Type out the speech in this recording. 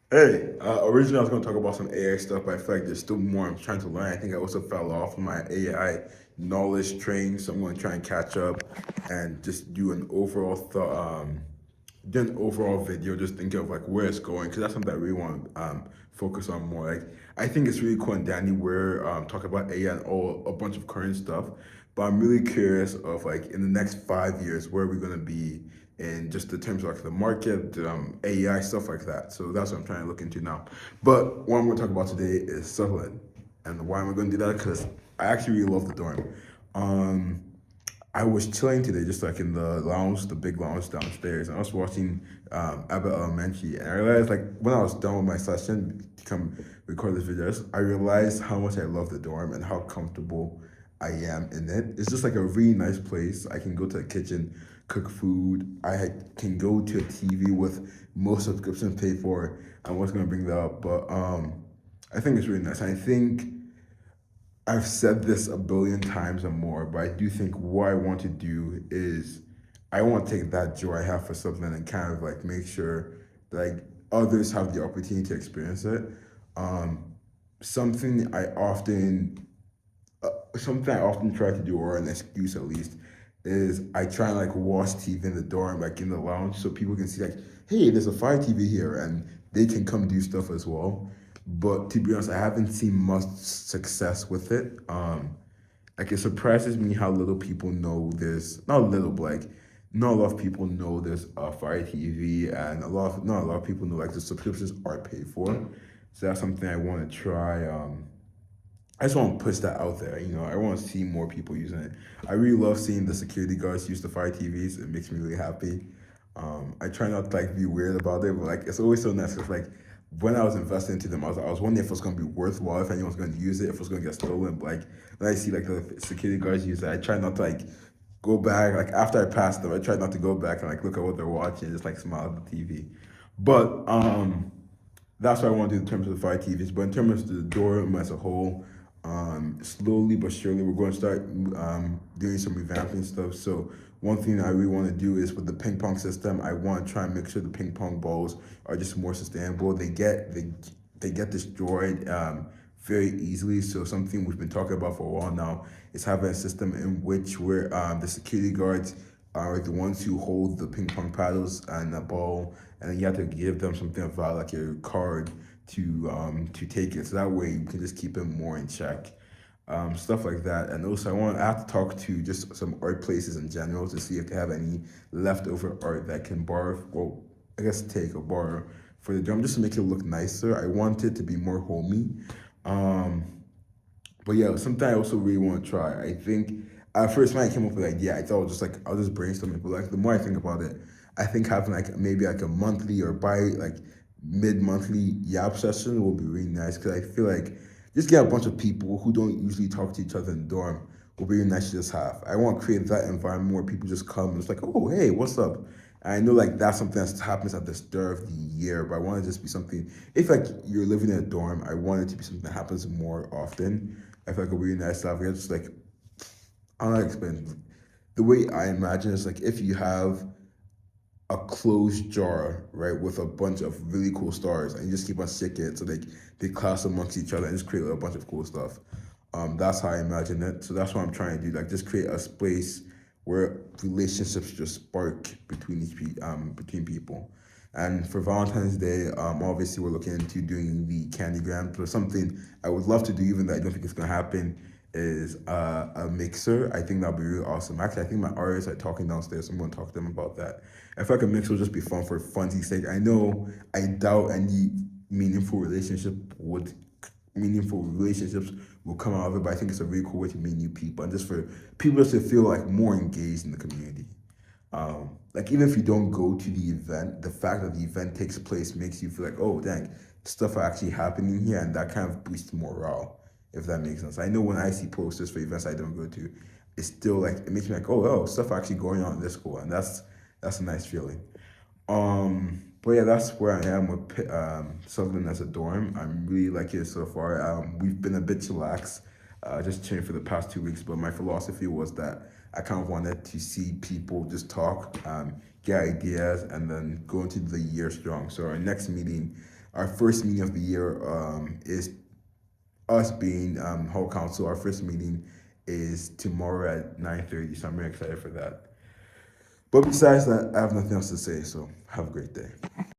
Hey, originally I was going to talk about some AI stuff, but I feel like there's still more I'm trying to learn. I think I also fell off my AI knowledge train, so I'm going to try and catch up and just do an overall do an overall video, just thinking of like where it's going, because that's something I really want to focus on more. Like I think it's really cool and Danny we're talking about AI and all a bunch of current stuff, but I'm really curious of like in the next 5 years where are we going to be in just the terms of like the market, AI, stuff like that. So that's what I'm trying to look into now. But what I'm going to talk about today is Sutherland. And why am I going to do that? Because I actually really love the dorm. Um, I was chilling today, just like in the lounge, the big lounge downstairs, and I was watching Abbott Elementary, and I realized like when I was done with my session to come record this videos, I realized how much I love the dorm and how comfortable I am in it. It's just like a really nice place. I can go to the kitchen, cook food. Can go to a TV with most subscriptions paid for. I was gonna bring that up, but I think it's really nice. I think I've said this a billion times and more, but I do think what I want to do is I want to take that joy I have for something and kind of like make sure like others have the opportunity to experience it. Um, something I often something I often try to do, or an excuse at least, is I try and like watch TV in the dorm, like in the lounge, so people can see like, hey, there's a Fire TV here, and they can come do stuff as well. But to be honest, I haven't seen much success with it. Like it surprises me how little people know this. Not little, but like not a lot of people know there's a Fire TV, and not a lot of people know like the subscriptions are paid for. So that's something I want to try. I just want to push that out there. You know, I want to see more people using it. I really love seeing the security guards use the Fire TVs. It makes me really happy. I try not to like be weird about it, but like it's always so nice. Cause like when I was investing into them, I was wondering if it was going to be worthwhile, if anyone's going to use it, if it was going to get stolen. But like when I see like the security guards use it, I try not to like go back. Like after I pass them, I try not to go back and like look at what they're watching, just like smile at the TV. But that's what I want to do in terms of the Fire TVs. But in terms of the dorm as a whole, slowly but surely, we're going to start doing some revamping stuff. So one thing I really want to do is with the ping pong system, I want to try and make sure the ping pong balls are just more sustainable. They get destroyed very easily. So something we've been talking about for a while now is having a system in which where the security guards are the ones who hold the ping pong paddles and the ball, and then you have to give them something of value like your card to take it. So that way you can just keep them more in check. Stuff like that. And also I have to talk to just some art places in general to see if they have any leftover art that can borrow, well, I guess take or borrow for the drum just to make it look nicer. I want it to be more homey. Um, but yeah, something I also really want to try. I think at first when I came up with the idea, I thought I was just like I was just brainstorming. But like the more I think about it, I think having like maybe like a monthly or by like mid-monthly Yap session will be really nice because I feel like just get a bunch of people who don't usually talk to each other in the dorm will be really nice to just have. I want to create that environment where people just come and it's like, oh hey, what's up? And I know like that's something that happens at the start of the year, but I want to just be something. If like you're living in a dorm, I want it to be something that happens more often. I feel like a really nice stuff. It's just like I don't know how to explain. The way I imagine is like if you have a closed jar, right, with a bunch of really cool stars, and you just keep on shaking it so they clash amongst each other and just create a bunch of cool stuff. That's how I imagine it. So that's what I'm trying to do. Like just create a space where relationships just spark between people. And for Valentine's Day, obviously we're looking into doing the candy grams. But something I would love to do, even though I don't think it's gonna happen, is a mixer. I think that'd be really awesome. Actually, I think my artists are talking downstairs. So I'm gonna talk to them about that. I feel like a mixer would just be fun for funsies' sake. I doubt any meaningful relationship would meaningful relationships will come out of it, but I think it's a really cool way to meet new people and just for people just to feel like more engaged in the community. Like even if you don't go to the event, the fact that the event takes place makes you feel like, oh dang, stuff are actually happening here, and that kind of boosts morale, if that makes sense. I know when I see posters for events I don't go to, it's still like it makes me like, stuff actually going on in this school, and that's a nice feeling. But yeah, that's where I am with Sutherland as a dorm. I'm really liking it so far. We've been a bit chillax, just chilling for the past 2 weeks. But my philosophy was that I kind of wanted to see people just talk, get ideas, and then go into the year strong. So our next meeting, our first meeting of the year is us being whole council. Our first meeting is tomorrow at 9:30, so I'm very excited for that. But besides that, I have nothing else to say, so have a great day.